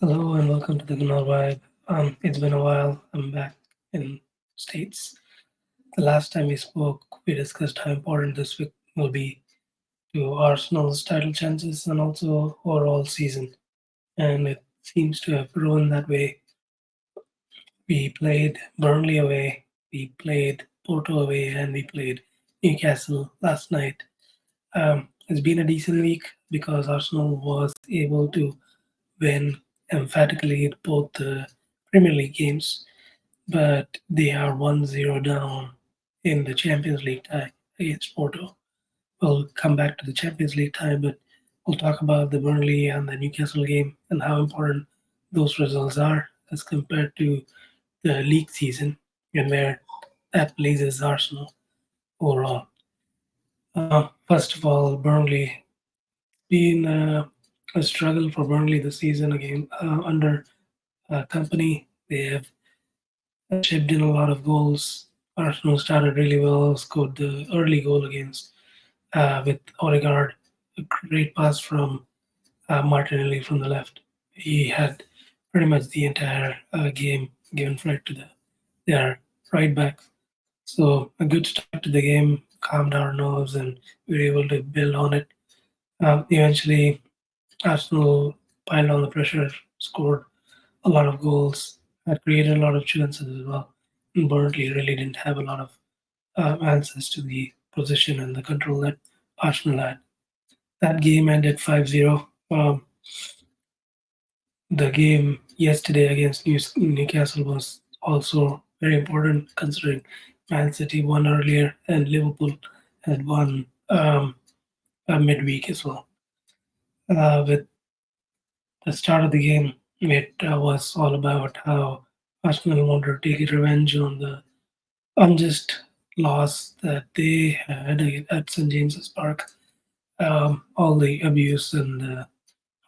Hello and welcome to the Gunnar Vibe. It's been a while. I'm back in States. The last time we spoke, we discussed how important this week will be to Arsenal's title chances and also overall season. And it seems to have grown that way. We played Burnley away, we played Porto away, and we played Newcastle last night. It's been a decent week because Arsenal was able to win emphatically both the Premier League games, but they are 1-0 down in the Champions League tie against Porto. We'll come back to the Champions League tie, but we'll talk about the Burnley and the Newcastle game and how important those results are as compared to the league season and where that places Arsenal overall. First of all, Burnley been a struggle for Burnley this season again under company. They have chipped in a lot of goals. Arsenal started really well, scored the early goal against with Odegaard, a great pass from Martinelli from the left. He had pretty much the entire game given right to their right back. So a good start to the game, calmed our nerves, and we were able to build on it. Eventually, Arsenal piled on the pressure, scored a lot of goals, had created a lot of chances as well. And Burnley really didn't have a lot of answers to the position and the control that Arsenal had. That game ended 5-0. The game yesterday against Newcastle was also very important considering Man City won earlier and Liverpool had won midweek as well. With the start of the game, it was all about how Arsenal wanted to take revenge on the unjust loss that they had at St James's Park. All the abuse and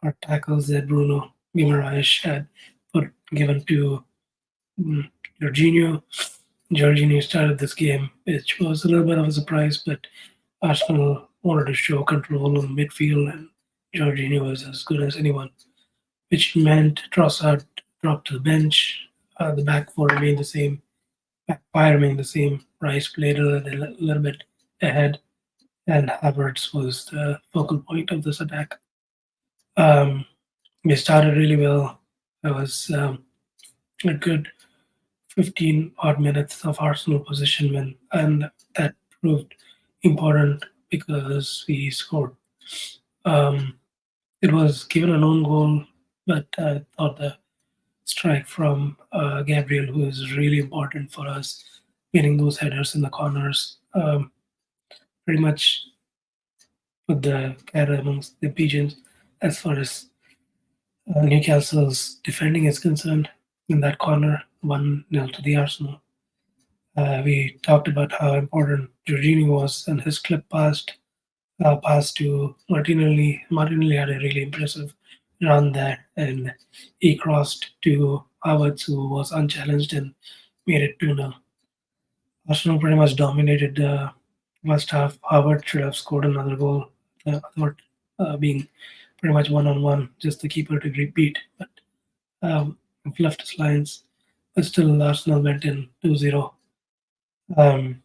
hard tackles that Bruno Guimaraes had given to mm, Jorginho. Jorginho started this game, which was a little bit of a surprise, but Arsenal wanted to show control on midfield, and Jorginho was as good as anyone, which meant Trossard dropped to the bench. The back four remained the same, back five remained the same. Rice played a little bit ahead, and Havertz was the focal point of this attack. Um, we started really well. It was a good 15 odd minutes of Arsenal possession win, and that proved important because we scored. Um, it was given an own goal, but I thought the strike from Gabriel, who is really important for us, winning those headers in the corners, pretty much put the cat amongst the pigeons as far as Newcastle's defending is concerned. In that corner, 1-0 to the Arsenal. We talked about how important Jorginho was and his clip pass to Martinelli. Martinelli had a really impressive run there, and he crossed to Havertz, who was unchallenged and made it 2-0. Arsenal pretty much dominated the first half. Havertz should have scored another goal. I thought being pretty much one-on-one, just the keeper to repeat, but left his lines. But still, Arsenal went in 2-0. Um,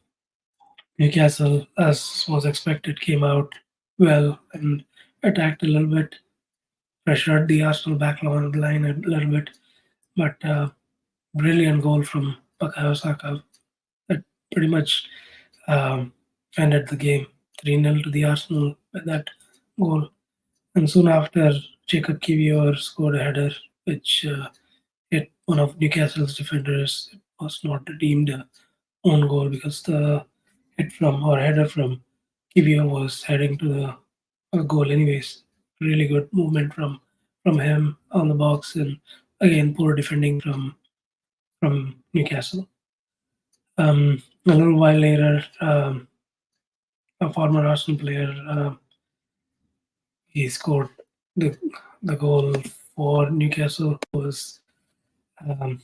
Newcastle, as was expected, came out well and attacked a little bit, pressured the Arsenal back line a little bit, but brilliant goal from Bukayo Saka that pretty much um, ended the game 3-0 to the Arsenal with that goal. And soon after, Jacob Kiwior scored a header, which hit one of Newcastle's defenders. It was not deemed a own goal because the hit from or header from Kiwior was heading to the goal anyways. Really good movement from him on the box, and again poor defending from Newcastle. A little while later, a former Arsenal player he scored the the goal for Newcastle was um,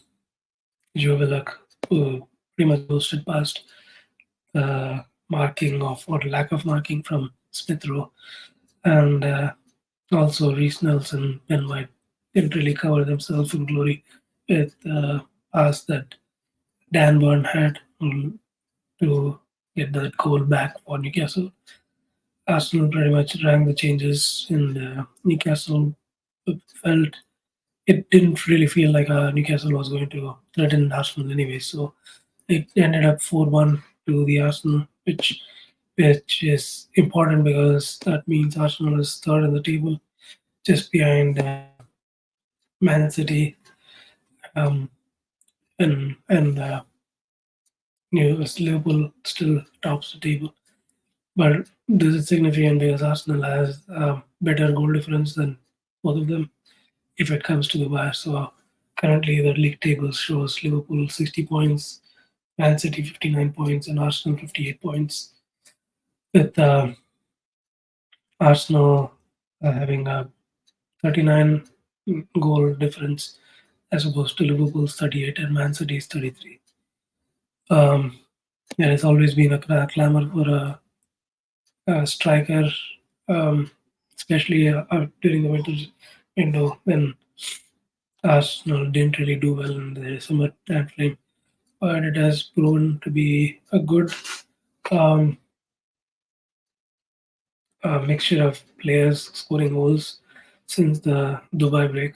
Joe Willock, who pretty much boosted past the marking of or lack of marking from Smith Rowe, and also Reece Nelson, Ben White didn't really cover themselves in glory with pass that Dan Burn had to get that goal back for Newcastle. Arsenal pretty much rang the changes in Newcastle felt it didn't really feel like Newcastle was going to threaten Arsenal anyway. So it ended up 4-1 to the Arsenal, which is important because that means Arsenal is third in the table, just behind Man City um, and Liverpool still tops the table. But this is significant because Arsenal has better goal difference than both of them if it comes to the wire. So currently the league table shows Liverpool 60 points, Man City 59 points, and Arsenal 58 points. With Arsenal having a 39 goal difference as opposed to Liverpool's 38 and Man City's 33. Um, there has always been a clamor for a striker, um, especially during the winter window when Arsenal didn't really do well in the summer time frame. But it has proven to be a good um, mixture of players scoring goals since the Dubai break.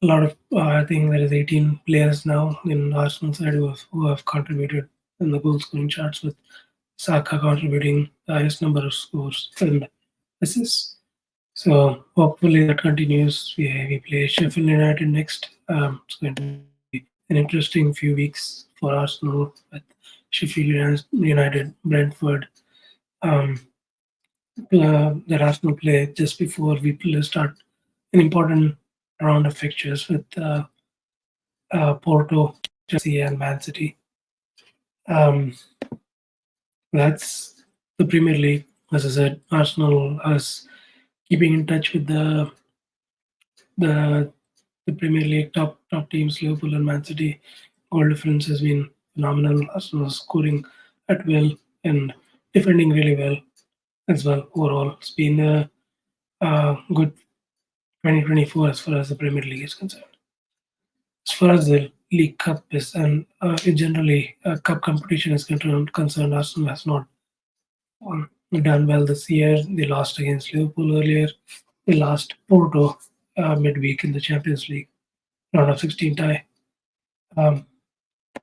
A lot of I think there is 18 players now in Arsenal side who have contributed in the goal scoring charts, with Saka contributing the highest number of scores and assists. So hopefully that continues. We play Sheffield United next. It's going to be an interesting few weeks for Arsenal with Sheffield United, Brentford. Um, the Arsenal play just before we start an important round of fixtures with Porto, Chelsea, and Man City. Um, that's the Premier League. As I said, Arsenal is keeping in touch with the the Premier League top teams, Liverpool and Man City. Goal difference has been phenomenal. Arsenal scoring at will and defending really well as well. Overall, it's been a good 2024 as far as the Premier League is concerned. As far as the League Cup is, and in generally cup competition is concerned, Arsenal has not done well this year. They lost against Liverpool earlier. They lost Porto midweek in the Champions League round of 16 tie. Um,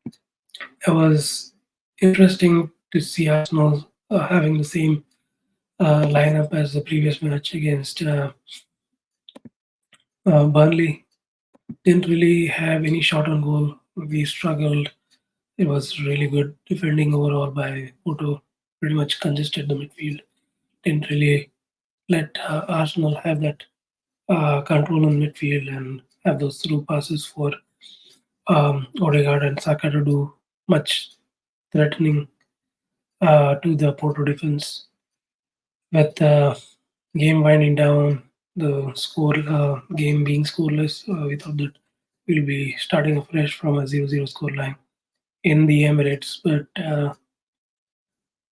it was interesting to see Arsenal having the same lineup as the previous match against Burnley. Didn't really have any shot on goal. We struggled. It was really good defending overall by Porto. Pretty much congested the midfield. Didn't really let Arsenal have that control on midfield and have those through passes for Odegaard and Saka to do much threatening to the Porto defense. With the game winding down, the game being scoreless, we thought that we'll be starting afresh from a 0-0 scoreline in the Emirates.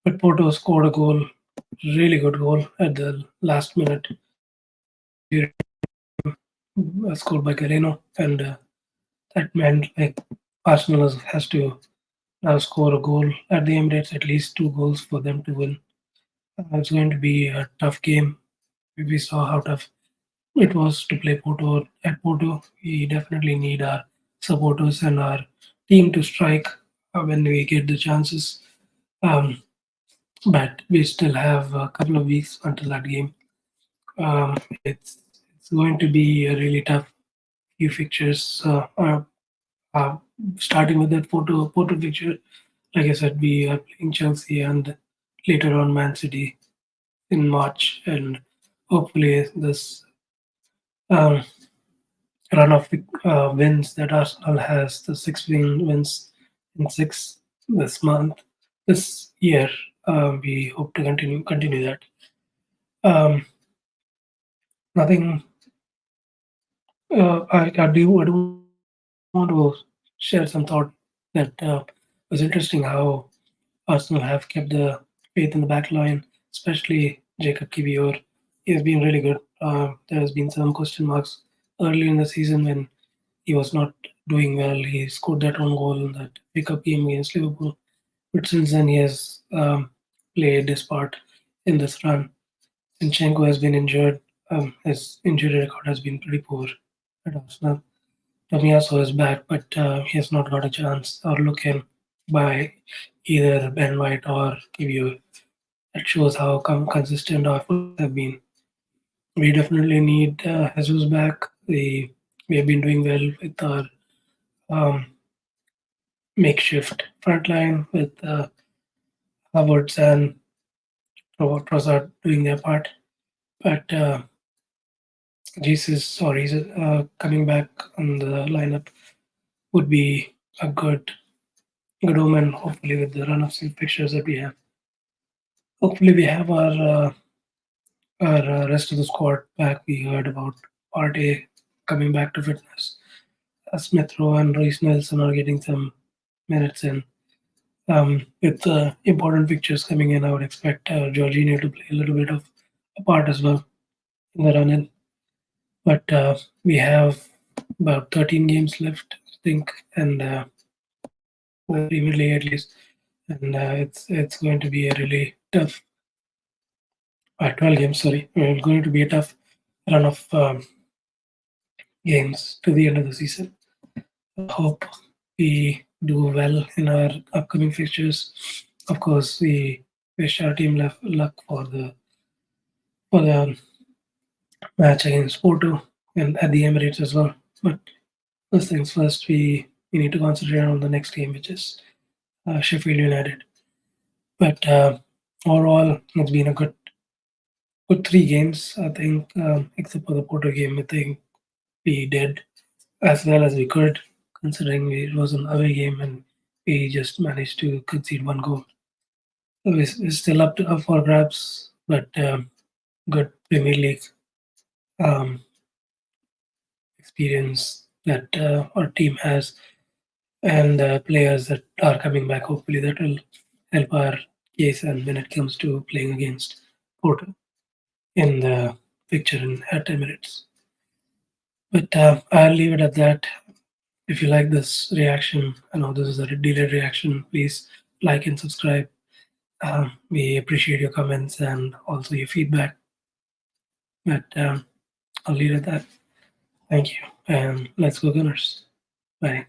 But Porto scored a goal, really good goal at the last minute during scored by Galeno, and that meant like Arsenal has to now score a goal at the Emirates, at least two goals for them to win. It's going to be a tough game. We saw how tough it was to play Porto at Porto. We definitely need our supporters and our team to strike when we get the chances. Um, but we still have a couple of weeks until that game. It's going to be a really tough few fixtures. Uh, Starting with that Porto fixture, like I said, we are playing Chelsea and later on Man City in March, and hopefully this um, run of wins that Arsenal has, the wins in six this month, this year. We hope to continue that. Um, Nothing. I do want to share some thought that was interesting how Arsenal have kept the faith in the back line, especially Jacob Kivior. He has been really good. There has been some question marks early in the season when he was not doing well. He scored that one goal in that pickup game against Liverpool. But since then, he has played his part in this run. Zinchenko has been injured. His injury record has been pretty poor at Arsenal. Tomiyasu is back, but he has not got a chance or look in by either Ben White or Kivio. That shows how consistent our efforts have been. We definitely need Jesus back. We have been doing well with our um, makeshift front line with Havertz and Robert Trossard doing their part. But Jesus or he's coming back on the lineup would be a good omen. Hopefully, with the run of fixtures that we have, hopefully we have our rest of the squad back. We heard about Partey coming back to fitness. Smith Rowe and Reece Nelson are getting some minutes in. With important fixtures coming in, I would expect Jorginho to play a little bit of a part as well in the run in. But we have about 13 games left, I think, and the Premier League at least, and it's going to be a really tough. 12 games, sorry. It's going to be a tough run of games to the end of the season. I hope we do well in our upcoming fixtures. Of course, we wish our team luck for the match against Porto and at the Emirates as well. But first things first, we need to concentrate on the next game, which is Sheffield United. But overall, it's been a good 3 games. I think, except for the Porto game, I think we did as well as we could, considering it was an away game and we just managed to concede one goal. So it's still up for grabs, but good Premier League um, experience that our team has, and players that are coming back. Hopefully, that will help our case. And when it comes to playing against Porto in the picture in at Emirates, but I'll leave it at that. If you like this reaction, I know this is a delayed reaction. Please like and subscribe. We appreciate your comments and also your feedback. But I'll leave it at that. Thank you, and let's go Gunners. Bye.